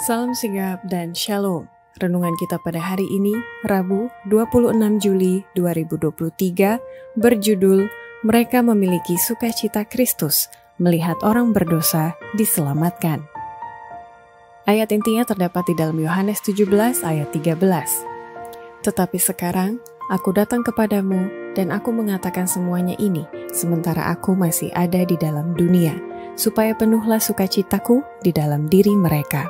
Salam sigap dan shalom. Renungan kita pada hari ini, Rabu 26 Juli 2023, berjudul Mereka Memiliki Sukacita Kristus, Melihat Orang Berdosa Diselamatkan. Ayat intinya terdapat di dalam Yohanes 17 ayat 13. Tetapi sekarang, aku datang kepadamu dan aku mengatakan semuanya ini, sementara aku masih ada di dalam dunia, supaya penuhlah sukacitaku di dalam diri mereka.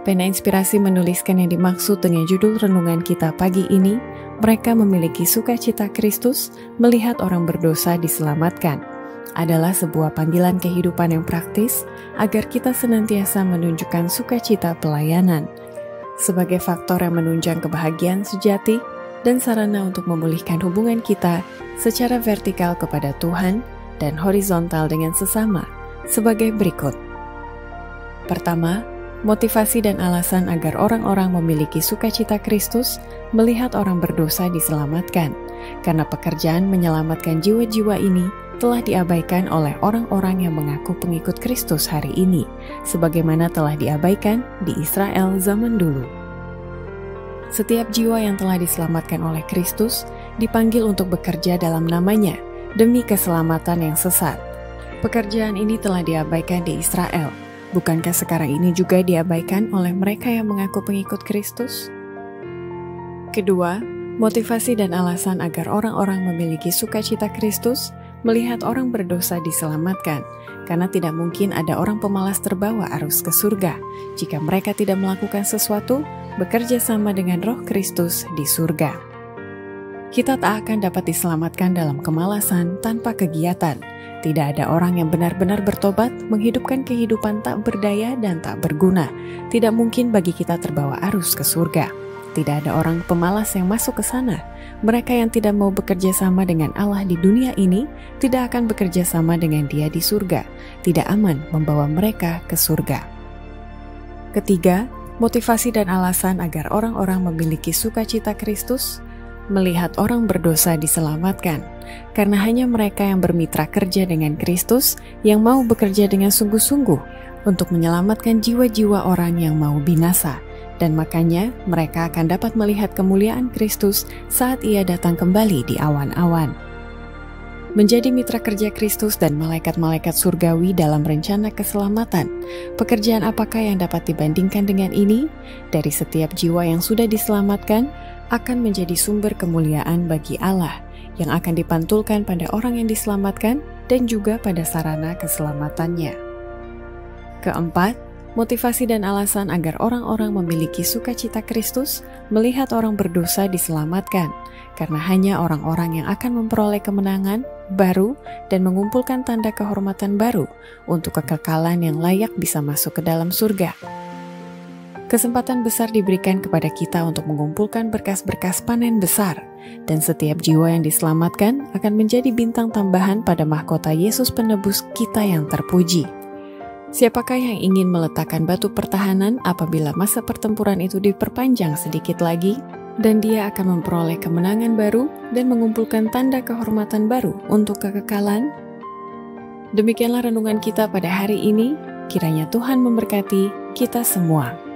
Pena Inspirasi menuliskan yang dimaksud dengan judul renungan kita pagi ini, mereka memiliki sukacita Kristus, melihat orang berdosa diselamatkan, adalah sebuah panggilan kehidupan yang praktis agar kita senantiasa menunjukkan sukacita pelayanan sebagai faktor yang menunjang kebahagiaan sejati dan sarana untuk memulihkan hubungan kita secara vertikal kepada Tuhan dan horizontal dengan sesama sebagai berikut. Pertama, motivasi dan alasan agar orang-orang memiliki sukacita Kristus melihat orang berdosa diselamatkan, karena pekerjaan menyelamatkan jiwa-jiwa ini telah diabaikan oleh orang-orang yang mengaku pengikut Kristus hari ini, sebagaimana telah diabaikan di Israel zaman dulu. Setiap jiwa yang telah diselamatkan oleh Kristus dipanggil untuk bekerja dalam namanya demi keselamatan yang sesat. Pekerjaan ini telah diabaikan di Israel. Bukankah sekarang ini juga diabaikan oleh mereka yang mengaku pengikut Kristus? Kedua, motivasi dan alasan agar orang-orang memiliki sukacita Kristus melihat orang berdosa diselamatkan, karena tidak mungkin ada orang pemalas terbawa arus ke surga jika mereka tidak melakukan sesuatu bekerja sama dengan Roh Kristus di surga. Kita tak akan dapat diselamatkan dalam kemalasan tanpa kegiatan. Tidak ada orang yang benar-benar bertobat, menghidupkan kehidupan tak berdaya dan tak berguna. Tidak mungkin bagi kita terbawa arus ke surga. Tidak ada orang pemalas yang masuk ke sana. Mereka yang tidak mau bekerja sama dengan Allah di dunia ini, tidak akan bekerja sama dengan Dia di surga. Tidak aman membawa mereka ke surga. Ketiga, motivasi dan alasan agar orang-orang memiliki sukacita Kristus, melihat orang berdosa diselamatkan, karena hanya mereka yang bermitra kerja dengan Kristus yang mau bekerja dengan sungguh-sungguh untuk menyelamatkan jiwa-jiwa orang yang mau binasa, dan makanya mereka akan dapat melihat kemuliaan Kristus saat Ia datang kembali di awan-awan. Menjadi mitra kerja Kristus dan malaikat-malaikat surgawi dalam rencana keselamatan, pekerjaan apakah yang dapat dibandingkan dengan ini? Dari setiap jiwa yang sudah diselamatkan, akan menjadi sumber kemuliaan bagi Allah yang akan dipantulkan pada orang yang diselamatkan dan juga pada sarana keselamatannya. Keempat, motivasi dan alasan agar orang-orang memiliki sukacita Kristus melihat orang berdosa diselamatkan, karena hanya orang-orang yang akan memperoleh kemenangan baru dan mengumpulkan tanda kehormatan baru untuk kekekalan yang layak bisa masuk ke dalam surga. Kesempatan besar diberikan kepada kita untuk mengumpulkan berkas-berkas panen besar, dan setiap jiwa yang diselamatkan akan menjadi bintang tambahan pada mahkota Yesus penebus kita yang terpuji. Siapakah yang ingin meletakkan batu pertahanan apabila masa pertempuran itu diperpanjang sedikit lagi, dan dia akan memperoleh kemenangan baru dan mengumpulkan tanda kehormatan baru untuk kekekalan? Demikianlah renungan kita pada hari ini. Kiranya Tuhan memberkati kita semua.